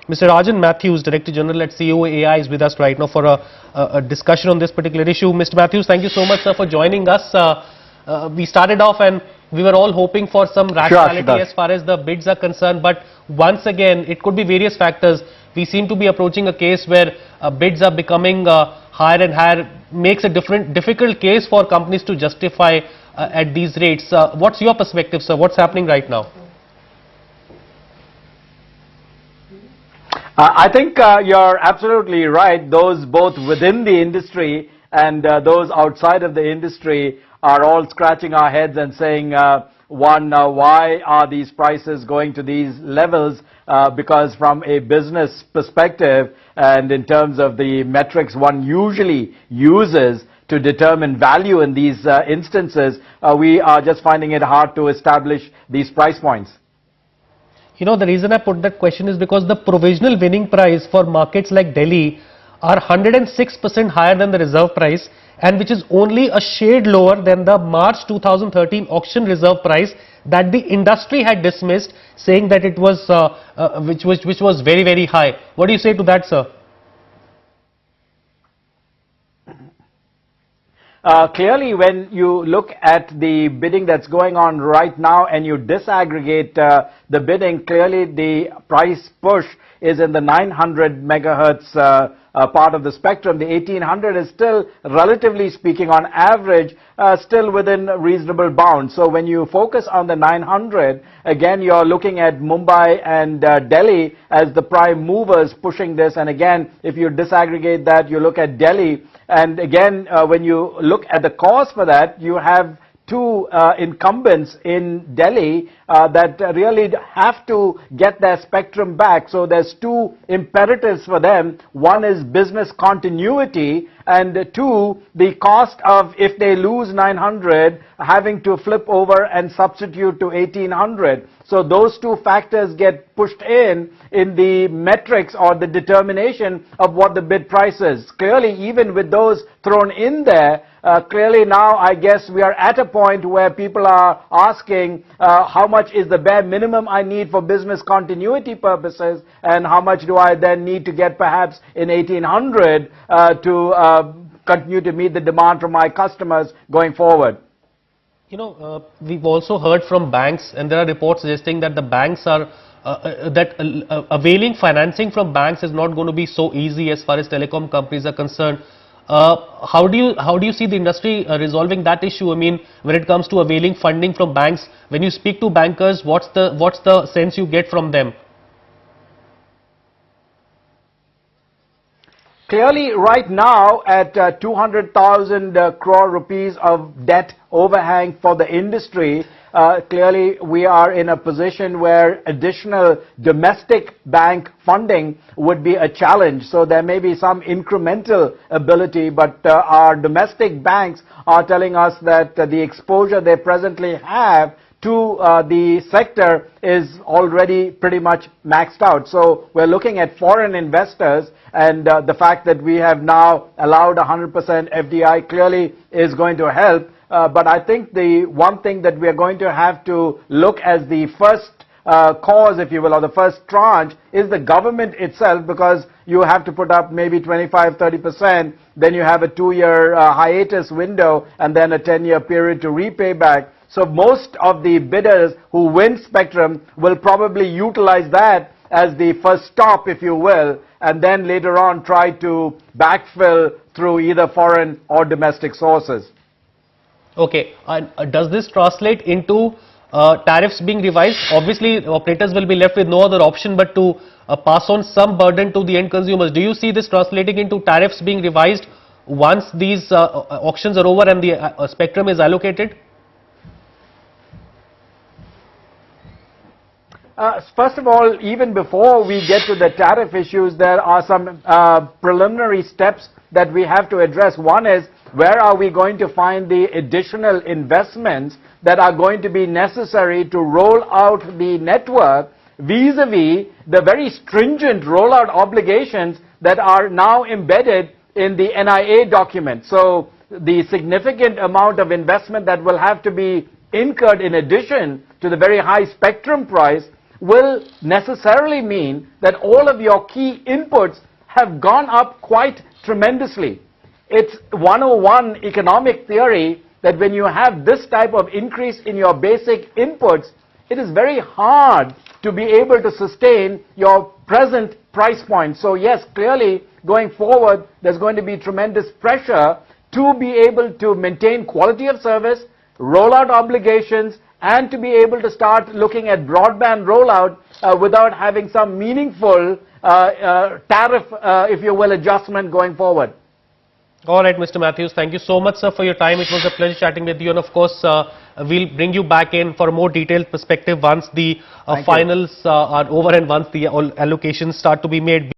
Mr. Rajan Matthews, Director General at COAI, is with us right now for a discussion on this particular issue. Mr. Matthews, thank you so much, sir, for joining us. We started off and we were all hoping for some rationality as far as the bids are concerned, but once again, it could be various factors. We seem to be approaching a case where bids are becoming higher and higher, makes a difficult case for companies to justify at these rates. What's your perspective, sir? What's happening right now? I think you're absolutely right. Those both within the industry and those outside of the industry are all scratching our heads and saying, why are these prices going to these levels? Because from a business perspective and in terms of the metrics one usually uses to determine value in these instances, we are just finding it hard to establish these price points. You know, the reason I put that question is because the provisional winning price for markets like Delhi are 106% higher than the reserve price, and which is only a shade lower than the March 2013 auction reserve price that the industry had dismissed, saying that it was which was very, very high. What do you say to that, sir? Clearly, when you look at the bidding that's going on right now and you disaggregate the bidding, clearly the price push is in the 900 megahertz part of the spectrum. The 1800 is still, relatively speaking, on average, still within reasonable bounds. So when you focus on the 900, again, you're looking at Mumbai and Delhi as the prime movers pushing this. And again, if you disaggregate that, you look at Delhi. And again, when you look at the cause for that, you have two incumbents in Delhi that really have to get their spectrum back. So there's two imperatives for them. One is business continuity, and two, the cost of, if they lose 900, having to flip over and substitute to 1800. So those two factors get pushed in the metrics or the determination of what the bid price is. Clearly, even with those thrown in there, clearly now I guess we are at a point where people are asking how much is the bare minimum I need for business continuity purposes, and how much do I then need to get perhaps in 1800 to continue to meet the demand from my customers going forward. You know, we've also heard from banks, and there are reports suggesting that the banks are availing financing from banks is not going to be so easy as far as telecom companies are concerned. How do you see the industry resolving that issue? I mean, when it comes to availing funding from banks, when you speak to bankers, what's the sense you get from them? Clearly, right now, at 200,000 crore rupees of debt overhang for the industry, clearly we are in a position where additional domestic bank funding would be a challenge. So there may be some incremental ability, but our domestic banks are telling us that the exposure they presently have to the sector is already pretty much maxed out. So we're looking at foreign investors, and the fact that we have now allowed 100% FDI clearly is going to help. But I think the one thing that we are going to have to look as the first cause, if you will, or the first tranche, is the government itself, because you have to put up maybe 25-30%, then you have a 2-year hiatus window, and then a 10-year period to repay back. So most of the bidders who win spectrum will probably utilize that as the first stop, if you will, and then later on try to backfill through either foreign or domestic sources. Okay, and does this translate into tariffs being revised? Obviously, operators will be left with no other option but to pass on some burden to the end consumers. Do you see this translating into tariffs being revised once these auctions are over and the spectrum is allocated? First of all, even before we get to the tariff issues, there are some preliminary steps that we have to address. One is, where are we going to find the additional investments that are going to be necessary to roll out the network vis-a-vis the very stringent rollout obligations that are now embedded in the NIA document. So the significant amount of investment that will have to be incurred in addition to the very high spectrum price will necessarily mean that all of your key inputs have gone up quite tremendously. It's 101 economic theory that when you have this type of increase in your basic inputs, it is very hard to be able to sustain your present price point. So yes, clearly going forward, there's going to be tremendous pressure to be able to maintain quality of service, roll out obligations, and to be able to start looking at broadband rollout without having some meaningful tariff, if you will, adjustment going forward. All right, Mr. Matthews, thank you so much, sir, for your time. It was a pleasure chatting with you, and of course, we'll bring you back in for a more detailed perspective once the finals are over and once the allocations start to be made.